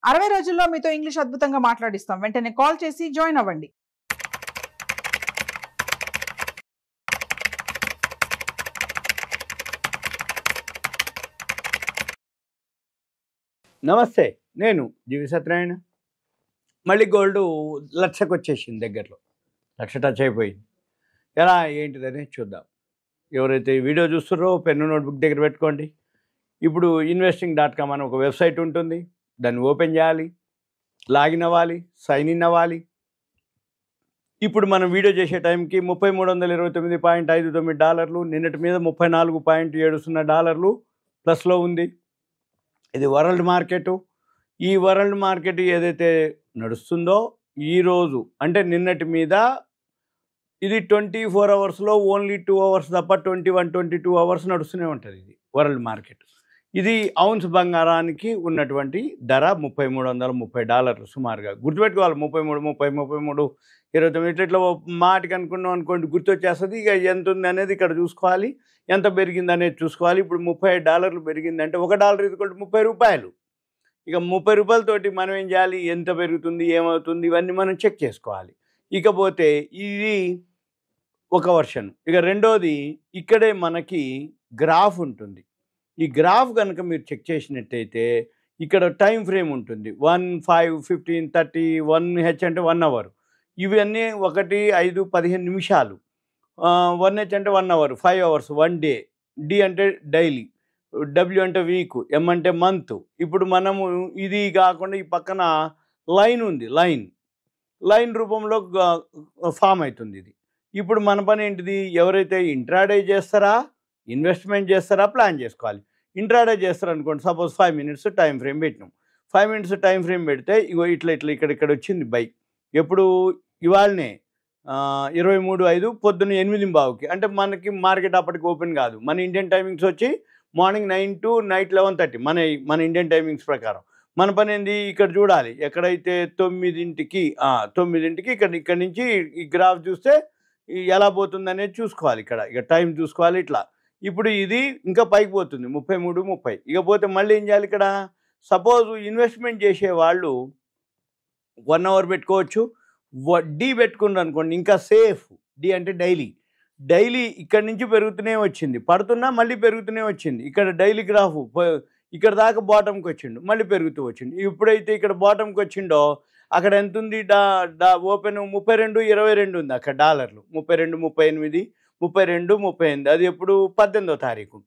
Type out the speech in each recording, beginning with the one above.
60 రోజుల్లో మీతో ఇంగ్లీష్ అద్భుతంగా మాట్లాడిస్తాం. వెంటనే కాల్ చేసి జాయిన్ అవ్వండి. నమస్తే, నేను జీవి సత్యనారాయణ. మళ్ళీ గోల్డ్ లక్షకు వచ్చేసింది, దగ్గరలో లక్ష టచ్ అయిపోయింది. ఎలా ఏంటిదని చూద్దాం. ఎవరైతే ఈ వీడియో చూస్తున్నారో పెన్ను నోట్బుక్ దగ్గర పెట్టుకోండి. ఇప్పుడు investing.com అని ఒక వెబ్సైట్ ఉంటుంది. దాన్ని ఓపెన్ చేయాలి, లాగిన్ అవ్వాలి, సైన్ ఇన్ అవ్వాలి. ఇప్పుడు మనం వీడియో చేసే టైంకి $3,329.59, నిన్నటి మీద $34.70 ప్లస్లో ఉంది. ఇది వరల్డ్ మార్కెట్. ఈ వరల్డ్ మార్కెట్ ఏదైతే నడుస్తుందో ఈరోజు అంటే నిన్నటి మీద ఇది 24 అవర్స్లో ఓన్లీ 2 అవర్స్ తప్ప 21-22 అవర్స్ నడుస్తూనే ఉంటుంది ఇది వరల్డ్ మార్కెట్. ఇది ఔన్స్ బంగారానికి ఉన్నటువంటి ధర $3,330 సుమారుగా గుర్తుపెట్టుకోవాలి. 33, 29 ఇట్లా మాటికి అనుకున్నాం అనుకోండి గుర్తొచ్చేస్తుంది. ఇక ఎంత ఉంది అనేది ఇక్కడ చూసుకోవాలి, ఎంత పెరిగింది అనేది చూసుకోవాలి. ఇప్పుడు $30 పెరిగిందంటే $1 = 30 రూపాయలు. ఇక 30 రూపాయలతోటి మనం ఏం చేయాలి, ఎంత పెరుగుతుంది, ఏమవుతుంది, ఇవన్నీ మనం చెక్ చేసుకోవాలి. ఇకపోతే ఇది ఒక వర్షన్. ఇక రెండోది ఇక్కడే మనకి గ్రాఫ్ ఉంటుంది. ఈ గ్రాఫ్ కనుక మీరు చెక్ చేసినట్టయితే ఇక్కడ టైం ఫ్రేమ్ ఉంటుంది. 1, 5, 15, 30, 1H అంటే 1 అవర్. ఇవన్నీ 1, 5, 15 నిమిషాలు. 1H అంటే 1 అవర్, 5 అవర్స్, 1 డే. డి అంటే డైలీ, డబ్ల్యూ అంటే వీక్, ఎం అంటే మంత్. ఇప్పుడు మనము ఇది కాకుండా ఈ పక్కన లైన్ ఉంది, లైన్ రూపంలో ఫామ్ అవుతుంది ఇది. ఇప్పుడు మన పని ఏంటిది, ఎవరైతే ఇంట్రాడే చేస్తారా, ఇన్వెస్ట్మెంట్ చేస్తారా ప్లాన్ చేసుకోవాలి. ఇంట్రాడే చేస్తారు అనుకోండి, సపోజ్ 5 మినిట్స్ టైం ఫ్రేమ్ పెట్టినాం. 5 మినిట్స్ టైం ఫ్రేమ్ పెడితే ఇగో ఇట్లా ఇక్కడ వచ్చింది బై. ఎప్పుడు ఇవాళనే 23/5 పొద్దున్న 8:15కి. అంటే మనకి మార్కెట్ అప్పటికి ఓపెన్ కాదు. మన ఇండియన్ టైమింగ్స్ వచ్చి మార్నింగ్ 9 to నైట్ 11:30 మన ఇండియన్ టైమింగ్స్ ప్రకారం. మన పని ఏంది, ఇక్కడ చూడాలి. ఎక్కడైతే 9కి ఇక్కడ నుంచి ఈ గ్రాఫ్ చూస్తే ఎలా పోతుంది అనేది చూసుకోవాలి. ఇక టైం చూసుకోవాలి ఇట్లా. ఇప్పుడు ఇది ఇంకా పైకి పోతుంది 33, 30. ఇకపోతే మళ్ళీ ఏం చేయాలి, ఇక్కడ సపోజ్ ఇన్వెస్ట్మెంట్ చేసే వాళ్ళు 1 అవర్ పెట్టుకోవచ్చు. డి పెట్టుకున్నారు అనుకోండి, ఇంకా సేఫ్. డి అంటే డైలీ ఇక్కడి నుంచి పెరుగుతూనే వచ్చింది, పడుతున్నా మళ్ళీ పెరుగుతూనే వచ్చింది. ఇక్కడ డైలీ గ్రాఫ్ ఇక్కడ దాకా బాటంకి వచ్చిండు, మళ్ళీ పెరుగుతూ వచ్చింది. ఇప్పుడైతే ఇక్కడ బాటంకి వచ్చిండో అక్కడ ఎంత ఉంది, ఓపెన్ 32.22 ఉంది అక్కడ డాలర్లు. 32, 38, 32, 38. అది ఎప్పుడు 18వ తారీఖు.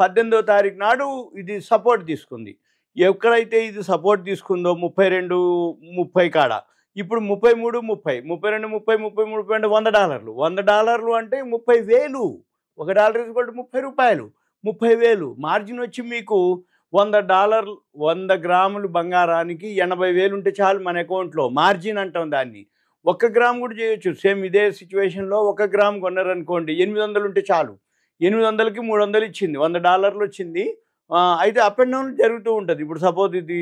18వ తారీఖు నాడు ఇది సపోర్ట్ తీసుకుంది. ఎక్కడైతే ఇది సపోర్ట్ తీసుకుందో 32, 30 కాడ ఇప్పుడు 33, 30, 32, 30, 33 అంటే $100. $100 అంటే 30,000. $1 = 30 రూపాయలు, 30,000. మార్జిన్ వచ్చి మీకు $100, 100 గ్రాములు బంగారానికి 80,000 ఉంటే చాలు మన అకౌంట్లో. మార్జిన్ అంటాం దాన్ని. 1 గ్రామ్ కూడా చేయొచ్చు. సేమ్ ఇదే సిచ్యువేషన్లో 1 గ్రామ్ కొన్నారనుకోండి, 800 ఉంటే చాలు. 800కి 300 ఇచ్చింది, $100 వచ్చింది. అయితే అప్ అండ్ డౌన్ జరుగుతూ ఉంటుంది. ఇప్పుడు సపోజ్ ఇది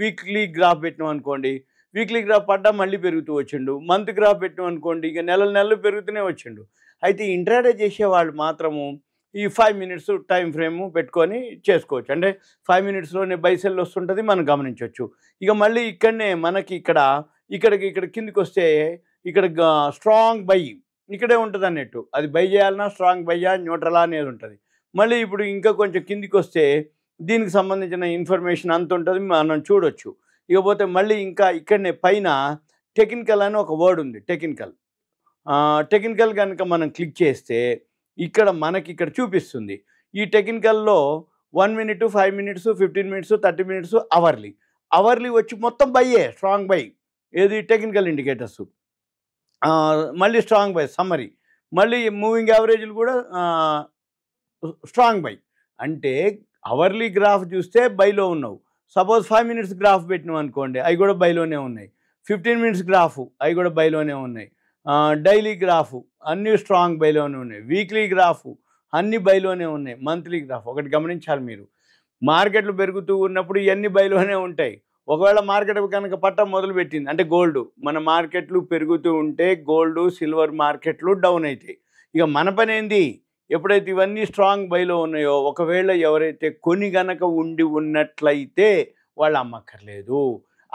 వీక్లీ గ్రాఫ్ పెట్టినాం అనుకోండి, వీక్లీ గ్రాఫ్ పడ్డా మళ్ళీ పెరుగుతూ వచ్చిండు. మంత్ గ్రాఫ్ పెట్టినాం అనుకోండి, ఇక నెలలు పెరుగుతూనే వచ్చిండు. అయితే ఇంట్రాడే చేసేవాళ్ళు మాత్రము ఈ 5 మినిట్స్ టైం ఫ్రేమ్ పెట్టుకొని చేసుకోవచ్చు. అంటే 5 మినిట్స్లోనే బైసెల్ వస్తుంటుంది, మనం గమనించవచ్చు. ఇక మళ్ళీ ఇక్కడనే మనకి ఇక్కడ కిందికి వస్తే ఇక్కడ స్ట్రాంగ్ బై ఇక్కడే ఉంటుంది అన్నట్టు. అది బై చేయాలన్నా స్ట్రాంగ్ బయ్యా న్యూట్రలా అనేది ఉంటుంది. మళ్ళీ ఇప్పుడు ఇంకా కొంచెం కిందికి వస్తే దీనికి సంబంధించిన ఇన్ఫర్మేషన్ అంత ఉంటుంది, మనం చూడొచ్చు. ఇకపోతే మళ్ళీ ఇంకా ఇక్కడనే పైన టెక్నికల్ అని ఒక వర్డ్ ఉంది. టెక్నికల్ కనుక మనం క్లిక్ చేస్తే మనకి ఇక్కడ చూపిస్తుంది. ఈ టెక్నికల్లో 1 minute, 5 minutes, 15 minutes, 30 minutes, hourly వచ్చి మొత్తం బయ్యే, స్ట్రాంగ్ బై. ఏది టెక్నికల్ ఇండికేటర్స్. మళ్ళీ స్ట్రాంగ్ బై సమ్మరీ, మళ్ళీ మూవింగ్ యావరేజ్లు కూడా స్ట్రాంగ్ బై. అంటే అవర్లీ గ్రాఫ్ చూస్తే బైలో ఉన్నావు. సపోజ్ 5 మినిట్స్ గ్రాఫ్ పెట్టినాం అనుకోండి, అవి కూడా బైలోనే ఉన్నాయి. 15 మినిట్స్ గ్రాఫ్ అవి కూడా బైలోనే ఉన్నాయి. డైలీ గ్రాఫ్ అన్నీ స్ట్రాంగ్ బైలోనే ఉన్నాయి. వీక్లీ గ్రాఫ్ అన్ని బైలోనే ఉన్నాయి. మంత్లీ గ్రాఫ్ ఒకటి గమనించాలి మీరు. మార్కెట్లు పెరుగుతూ ఉన్నప్పుడు ఇవన్నీ బైలోనే ఉంటాయి. ఒకవేళ మార్కెట్ కనుక పట్టం మొదలుపెట్టింది అంటే గోల్డ్, మన మార్కెట్లు పెరుగుతూ ఉంటే గోల్డ్, సిల్వర్ మార్కెట్లు డౌన్ అవుతాయి. ఇక మన పని ఏంది, ఎప్పుడైతే ఇవన్నీ స్ట్రాంగ్ బైలో ఉన్నాయో ఒకవేళ ఎవరైతే కొని గనక ఉండి ఉన్నట్లయితే వాళ్ళు అమ్మక్కర్లేదు.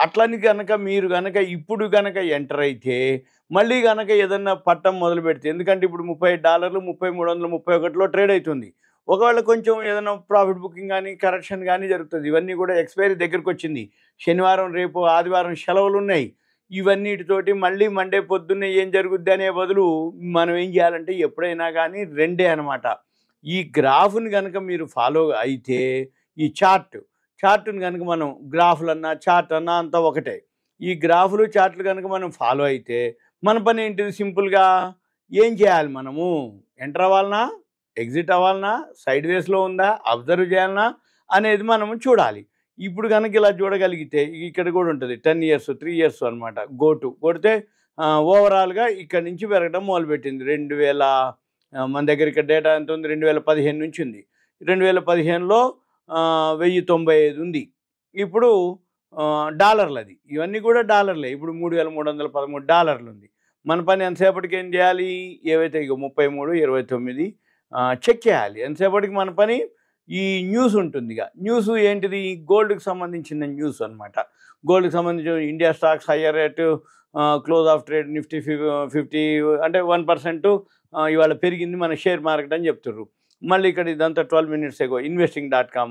అట్లని కనుక మీరు కనుక ఇప్పుడు కనుక ఎంటర్ అయితే మళ్ళీ కనుక ఏదన్నా పట్టం మొదలు పెడితే, ఎందుకంటే ఇప్పుడు $30 3331లో ట్రేడ్ అవుతుంది. ఒకవేళ కొంచెం ఏదైనా ప్రాఫిట్ బుకింగ్ కానీ కరెక్షన్ కానీ జరుగుతుంది. ఇవన్నీ కూడా ఎక్స్పైరీ దగ్గరికి వచ్చింది. శనివారం రేపు ఆదివారం సెలవులు ఉన్నాయి. ఇవన్నిటితోటి మళ్ళీ మండే పొద్దున్నే ఏం జరుగుద్ది అనే బదులు మనం ఏం చేయాలంటే ఎప్పుడైనా కానీ రెండే అనమాట. ఈ గ్రాఫ్ని కనుక మీరు ఫాలో అయితే ఈ చార్ట్ని కనుక మనం గ్రాఫ్లన్నా చార్ట్ అన్నా అంతా ఒకటే. ఈ గ్రాఫ్లు చార్ట్లు కనుక మనం ఫాలో అయితే మన పని ఏంటిది? సింపుల్గా ఏం చేయాలి? మనము ఎంటర్ అవ్వాలనా, ఎగ్జిట్ అవ్వాలనా, సైడ్ వేస్లో ఉందా, అబ్జర్వ్ చేయాలనా అనేది మనము చూడాలి. ఇప్పుడు కనుక ఇలా చూడగలిగితే ఇక్కడ కూడా ఉంటుంది 10 years 3 years అనమాట. కొడితే ఓవరాల్గా ఇక్కడ నుంచి పెరగడం మొదలుపెట్టింది. 2000 మన దగ్గర ఇక్కడ డేటా ఎంత ఉంది? 2015 నుంచి ఉంది. 2015లో 1095 ఉంది. ఇప్పుడు డాలర్లు, అది ఇవన్నీ కూడా డాలర్లే. ఇప్పుడు $3313 ఉంది. మన పని ఎంతసేపటికి ఏం చేయాలి? ఏవైతే ఇక 33 29 చెక్ చేయాలి. ఎంతసేపటికి మన పని ఈ న్యూస్ ఉంటుంది. ఇక న్యూస్ ఏంటిది? గోల్డ్కి సంబంధించిన న్యూస్ అనమాట. గోల్డ్కి సంబంధించిన India stocks higher rate, close of trade Nifty 50 అంటే 1% ఇవాళ పెరిగింది మన షేర్ మార్కెట్ అని చెప్తుర్రు. మళ్ళీ ఇక్కడ ఇదంతా 12 minutes ago investing.com.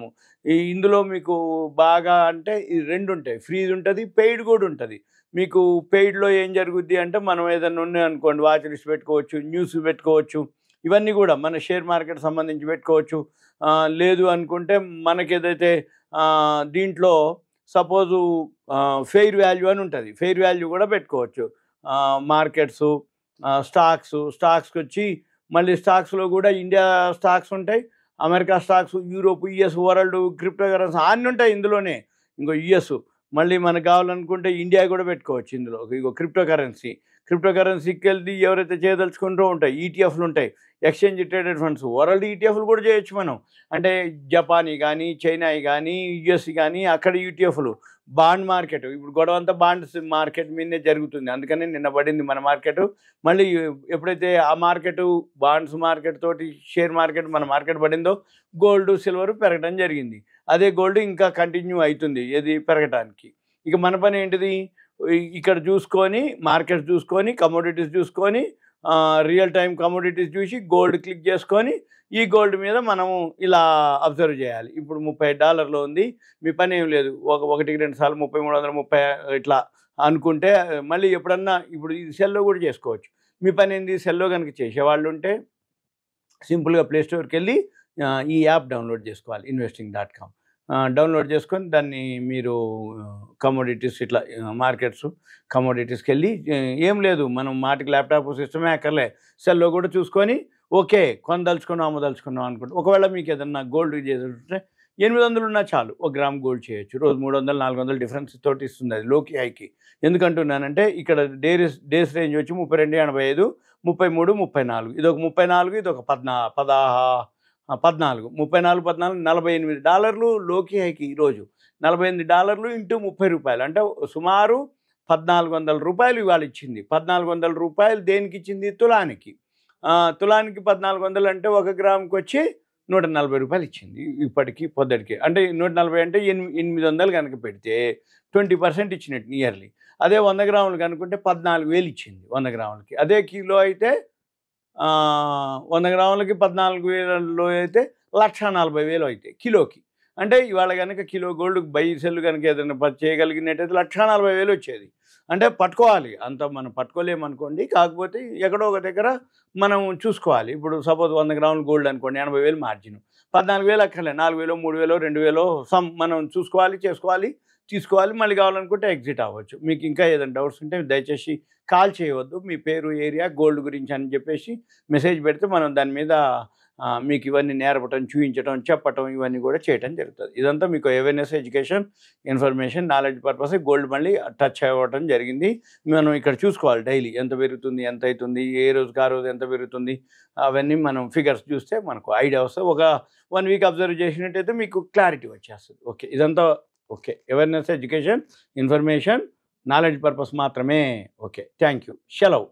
ఇందులో మీకు బాగా అంటే ఈ రెండు ఉంటాయి, ఫ్రీది ఉంటుంది, పెయిడ్ కూడా ఉంటుంది. మీకు పెయిడ్లో ఏం జరుగుద్ది అంటే మనం ఏదైనా ఉన్నాయి అనుకోండి, వాచ్ లిస్ట్ పెట్టుకోవచ్చు, న్యూస్ పెట్టుకోవచ్చు, ఇవన్నీ కూడా మన షేర్ మార్కెట్ సంబంధించి పెట్టుకోవచ్చు. లేదు అనుకుంటే మనకి ఏదైతే దీంట్లో సపోజు ఫెయిర్ వాల్యూ అని ఉంటుంది, ఫెయిర్ వాల్యూ కూడా పెట్టుకోవచ్చు. మార్కెట్స్ స్టాక్స్కి వచ్చి మళ్ళీ స్టాక్స్లో కూడా ఇండియా స్టాక్స్ ఉంటాయి, America stocks, Europe, US, world, crypto currency అన్నీ ఉంటాయి ఇందులోనే. ఇంకో యుఎస్ మళ్ళీ మనకు కావాలనుకుంటే ఇండియా కూడా పెట్టుకోవచ్చు ఇందులో. ఇంకో క్రిప్టో కరెన్సీకి వెళ్ళి ఎవరైతే చేయదలుచుకుంటూ ఉంటాయి, ఈటీఎఫ్లు ఉంటాయి, ఎక్స్చేంజ్ ట్రేడెడ్ ఫండ్స్, వరల్డ్ ఈటీఎఫ్లు కూడా చేయొచ్చు మనం. అంటే జపానీ కానీ, చైనాయి కానీ, యుఎస్ కానీ, అక్కడ ఈటీఎఫ్లు. బాండ్ మార్కెట్, ఇప్పుడు గొడవ అంతా బాండ్స్ మార్కెట్ మీదనే జరుగుతుంది. అందుకని నిన్న పడింది మన మార్కెట్. మళ్ళీ ఎప్పుడైతే ఆ మార్కెట్ బాండ్స్ మార్కెట్ తోటి షేర్ మార్కెట్ మన మార్కెట్ పడిందో గోల్డ్ సిల్వర్ పెరగడం జరిగింది. అదే గోల్డ్ ఇంకా కంటిన్యూ అవుతుంది ఏది పెరగటానికి. ఇక మన పని ఏంటిది? ఇక్కడ చూసుకొని మార్కెట్ చూసుకొని కమోడిటీస్ చూసుకొని రియల్ టైం కమోడిటీస్ చూసి గోల్డ్ క్లిక్ చేసుకొని ఈ గోల్డ్ మీద మనము ఇలా అబ్జర్వ్ చేయాలి. ఇప్పుడు $30 ఉంది, మీ పని ఏం లేదు, ఒకటికి 2 సార్లు 3330 ఇట్లా అనుకుంటే మళ్ళీ ఎప్పుడన్నా ఇప్పుడు ఇది సెల్లో కూడా చేసుకోవచ్చు. మీ పని ఏంది? సెల్లో కనుక చేసేవాళ్ళు ఉంటే సింపుల్గా ప్లేస్టోర్కి వెళ్ళి ఈ యాప్ డౌన్లోడ్ చేసుకోవాలి, investing.com. డౌన్లోడ్ చేసుకొని దాన్ని మీరు కమోడిటీస్ ఇట్లా మార్కెట్స్ కమోడిటీస్కి వెళ్ళి ఏం లేదు, మనం మాటికి ల్యాప్టాప్ సిస్టమే అక్కర్లే, సెల్లో కూడా చూసుకొని ఓకే కొనదలుచుకున్నాం అమ్మదలుచుకున్నాం అనుకుంటే, ఒకవేళ మీకు ఏదన్నా గోల్డ్ చేస్తుంటే 800 ఉన్నా చాలు, 1 గ్రామ్ గోల్డ్ చేయొచ్చు. రోజు 300 400 డిఫరెన్స్ తోటి ఇస్తుంది అది లోకి హైకి. ఎందుకంటున్నానంటే ఇక్కడ డేస్ రేంజ్ వచ్చి 32 85 33 34, ఇదొక 34, ఇదొక 14 34 $48 లోకి హైకి. ఈరోజు $48 ఇంటూ ₹30 అంటే సుమారు $1400 ఇవాళ ఇచ్చింది. $1400 దేనికి ఇచ్చింది? తులానికి. తులానికి 1400 అంటే 1 గ్రాముకి వచ్చి ₹140 ఇచ్చింది ఇప్పటికి పొద్దుటికి. అంటే 140 అంటే 800 కనుక పెడితే 20% ఇచ్చినట్టు నియర్లీ. అదే 100 గ్రాములు కనుకుంటే 14,000 ఇచ్చింది 100 గ్రాములకి. అదే కిలో అయితే 100 గ్రాములకి 14,000 అయితే 1,40,000 అవుతాయి కిలోకి. అంటే ఇవాళ కనుక కిలో గోల్డ్ బై సెల్ కనుక ఏదైనా చేయగలిగినట్టయితే 1,40,000 వచ్చేది. అంటే పట్టుకోవాలి, అంత మనం పట్టుకోలేమనుకోండి, కాకపోతే ఎక్కడో ఒక దగ్గర మనం చూసుకోవాలి. ఇప్పుడు సపోజ్ 100 గ్రాముల గోల్డ్ అనుకోండి, 80,000 మార్జిన్, 14,000 అక్కర్లే, 4,000 3,000 2,000 మనం చూసుకోవాలి, చేసుకోవాలి, తీసుకోవాలి. మళ్ళీ కావాలనుకుంటే ఎగ్జిట్ అవ్వచ్చు. మీకు ఇంకా ఏదైనా డౌట్స్ ఉంటే దయచేసి కాల్ చేయవద్దు, మీ పేరు ఏరియా గోల్డ్ గురించి అని చెప్పేసి మెసేజ్ పెడితే మనం దాని మీద మీకు ఇవన్నీ నేర్పటం, చూపించడం, చెప్పటం ఇవన్నీ కూడా చేయటం జరుగుతుంది. ఇదంతా మీకు awareness, education, information, knowledge purpose gold మళ్ళీ టచ్ అవ్వటం జరిగింది. మనం ఇక్కడ చూసుకోవాలి డైలీ ఎంత పెరుగుతుంది, ఎంత అవుతుంది, ఏ రోజుకి ఆ రోజు ఎంత పెరుగుతుంది, అవన్నీ మనం ఫిగర్స్ చూస్తే మనకు ఐడియా వస్తుంది. ఒక 1 వీక్ అబ్జర్వ్ చేసినట్టయితే మీకు క్లారిటీ వచ్చేస్తుంది. ఓకే, ఇదంతా okay, awareness, education, information, knowledge purpose మాత్రమే. ఓకే, థ్యాంక్ యూ, సెలవు.